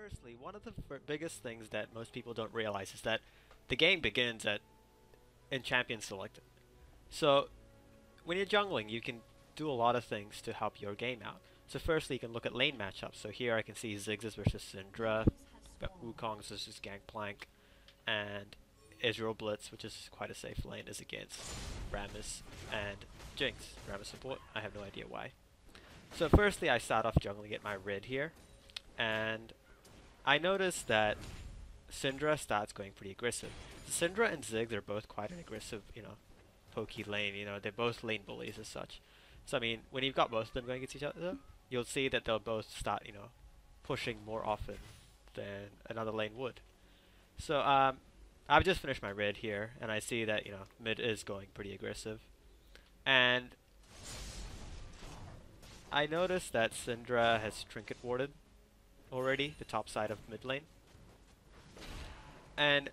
firstly, one of the biggest things that most people don't realize is that the game begins at in champion selected. So when you're jungling, you can do a lot of things to help your game out. So firstly, you can look at lane matchups. So here I can see Ziggs versus Syndra, Wukong's versus Gangplank, and Israel Blitz, which is quite a safe lane, is against Rammus and Jinx. Rammus support, I have no idea why. So firstly, I start off jungling at my red here, and I noticed that Syndra starts going pretty aggressive. Syndra and Ziggs are both quite an aggressive, pokey lane. They're both lane bullies as such. So I mean, when you've got both of them going against each other, you'll see that they'll both start, pushing more often than another lane would. So I've just finished my red here, and I see that mid is going pretty aggressive, and I noticed that Syndra has trinket warded already the top side of mid lane, and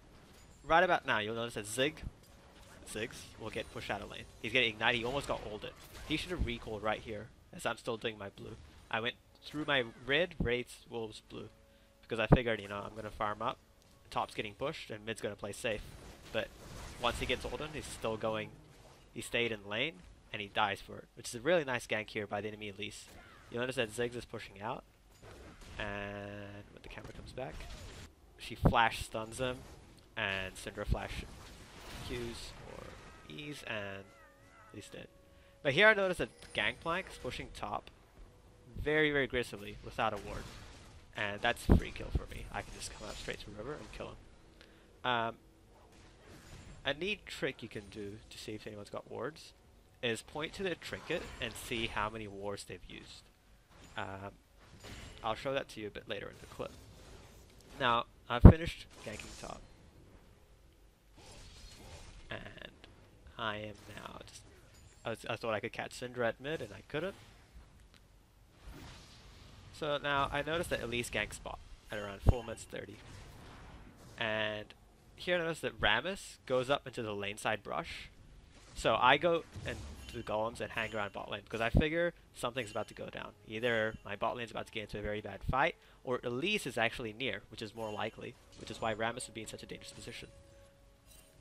right about now you'll notice that Ziggs will get pushed out of lane. He's getting ignited. He almost got ulted. He should have recalled right here, as I'm still doing my blue. I went through my red, wraiths, wolves, blue, because I figured I'm gonna farm up. Top's getting pushed and mid's gonna play safe. But once he gets ulted, he's still going. He stayed in lane and he dies for it, which is a really nice gank here by the enemy Elise. You'll notice that Ziggs is pushing out, and when the camera comes back, she flash stuns him, and Syndra flash Qs or E's, and he's dead. But here I noticed that Gangplank is pushing top very, very aggressively without a ward. And that's a free kill for me. I can just come out straight to river and kill him. A neat trick you can do to see if anyone's got wards is point to their trinket and see how many wards they've used. I'll show that to you a bit later in the clip. Now, I've finished ganking top. And I am now just... I thought I could catch Syndra at mid, and I couldn't. So now I noticed that Elise gank spot at around 4 minutes 30. And here I notice that Rammus goes up into the lane side brush. So I go into the golems and hang around bot lane, because I figure something's about to go down. Either my bot lane's about to get into a very bad fight, or Elise is actually near, which is more likely, which is why Rammus would be in such a dangerous position.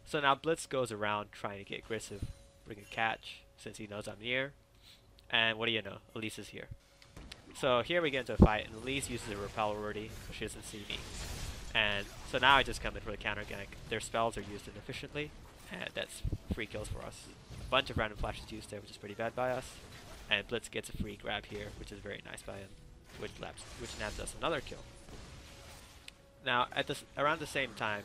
So now Blitz goes around trying to get aggressive, bring a catch, since he knows I'm near. And what do you know? Elise is here. So here we get into a fight, and Elise uses a repel already, but she doesn't see me. And so now I just come in for the counter gank. Their spells are used inefficiently, and that's free kills for us. A bunch of random flashes used there, which is pretty bad by us. And Blitz gets a free grab here, which is very nice by him, which nabs us another kill. Now, at around the same time,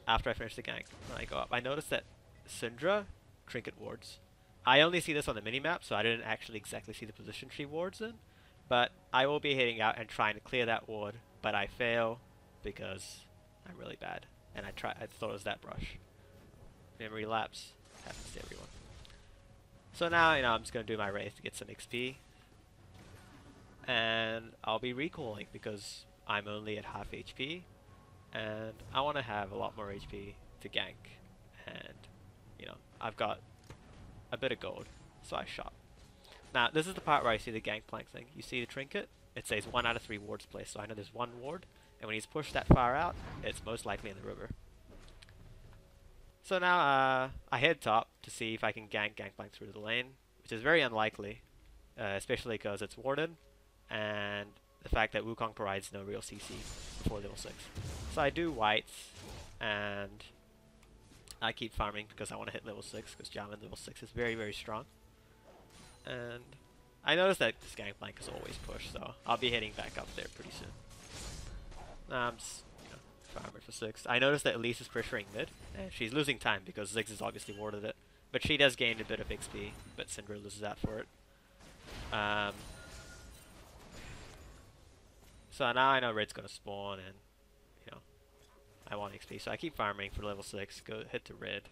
after I finish the gank, when I go up, I notice that Syndra trinket wards. I only see this on the minimap, so I didn't actually exactly see the position she wards in. But I will be heading out and trying to clear that ward, but I fail because I'm really bad. And I thought it was that brush. Memory lapse happens to everyone. So now, I'm just gonna do my wraith to get some XP, and I'll be recalling because I'm only at half HP, and I want to have a lot more HP to gank, and I've got a bit of gold, so I shot. Now, this is the part where I see the Gangplank thing. You see the trinket? It says 1 out of 3 wards placed, so I know there's 1 ward, and when he's pushed that far out, it's most likely in the river. So now, I head top to see if I can gank Gangplank through the lane, which is very unlikely, especially because it's warded, and the fact that Wukong provides no real CC before level 6. So I do whites, and I keep farming because I want to hit level 6, because Jarvan level 6 is very, very strong. And I noticed that this Gangplank is always pushed, so I'll be heading back up there pretty soon. I'm just, farming for 6. I noticed that Elise is pressuring mid, and she's losing time because Ziggs has obviously warded it. But she does gain a bit of XP, but Syndra loses that for it. So now I know red's gonna spawn, and I want XP, so I keep farming for level 6, go hit to red.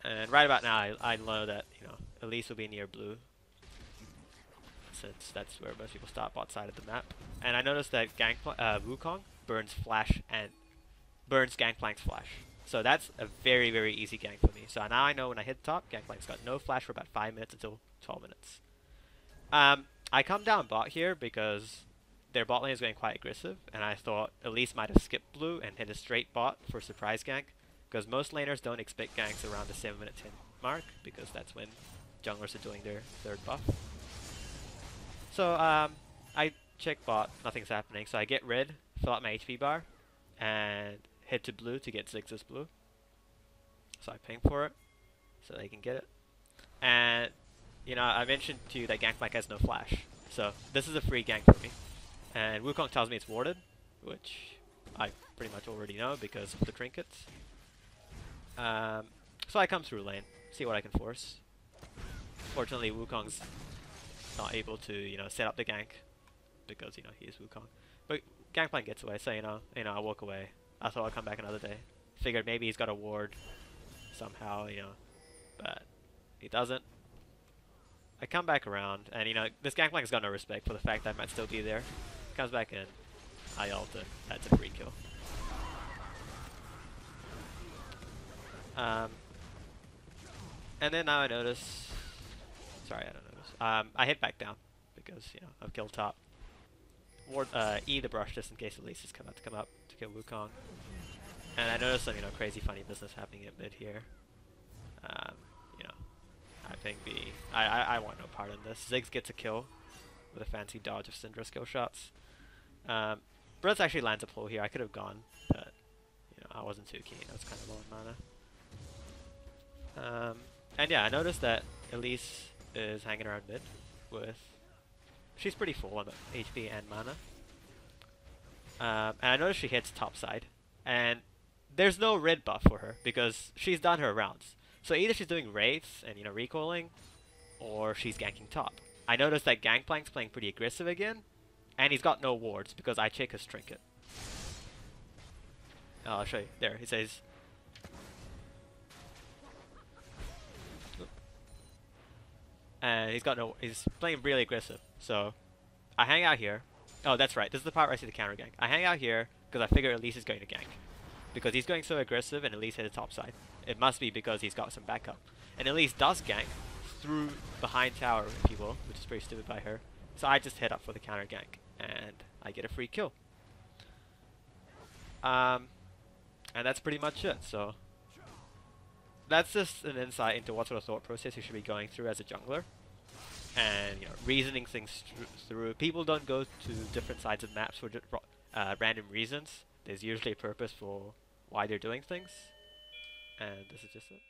And right about now, I know that, Elise will be near blue, since that's where most people start bot side of the map. And I noticed that Wukong burns Gangplank's flash. So that's a very, very easy gank for me. So now I know when I hit top, Gangplank's got no flash for about 5 minutes until 12 minutes. I come down bot here because their bot lane is going quite aggressive, and I thought Elise might have skipped blue and hit a straight bot for surprise gank, because most laners don't expect ganks around the 7-minute 10 mark, because that's when junglers are doing their third buff. So I check bot, nothing's happening, so I get red, fill out my HP bar, and head to blue to get Ziggs's blue. So I ping for it, so they can get it. And, you know, I mentioned to you that Gangplank has no flash, so this is a free gank for me. And Wukong tells me it's warded, which I pretty much already know because of the trinkets. So I come through lane, see what I can force. Fortunately, Wukong's not able to, you know, set up the gank because, you know, he is Wukong. But Gangplank gets away, so you know, I walk away. I thought I'd come back another day. Figured maybe he's got a ward somehow, you know, but he doesn't. I come back around, and you know, this Gangplank's got no respect for the fact that I might still be there. Comes back in, I ult it. That's a free kill. And then now I notice. Sorry, I don't notice. I hit back down because you know I've killed top. Ward E the brush just in case Elise is about to come up to kill Wukong. And I noticed some crazy funny business happening at mid here. You know, I think I want no part in this. Ziggs gets a kill with a fancy dodge of Syndra's skill shots. Brits actually lands a pull here. I could have gone, but you know I wasn't too keen. I was kind of low in mana. And yeah, I noticed that Elise is hanging around mid with. She's pretty full on HP and mana. And I noticed she hits top side, and there's no red buff for her because she's done her rounds. So either she's doing wraiths and recoiling, or she's ganking top. I noticed that Gangplank's playing pretty aggressive again, and he's got no wards because I check his trinket. I'll show you. There, he says. And he's playing really aggressive. So I hang out here. Oh, that's right. This is the part where I see the counter gank. I hang out here because I figure Elise is going to gank. Because he's going so aggressive and Elise hit the top side. It must be because he's got some backup. And Elise does gank through behind tower, if you will, which is pretty stupid by her. So I just head up for the counter gank, and I get a free kill. And that's pretty much it. So that's just an insight into what sort of thought process you should be going through as a jungler. And reasoning things through. People don't go to different sides of maps for random reasons. There's usually a purpose for why they're doing things. And this is just it.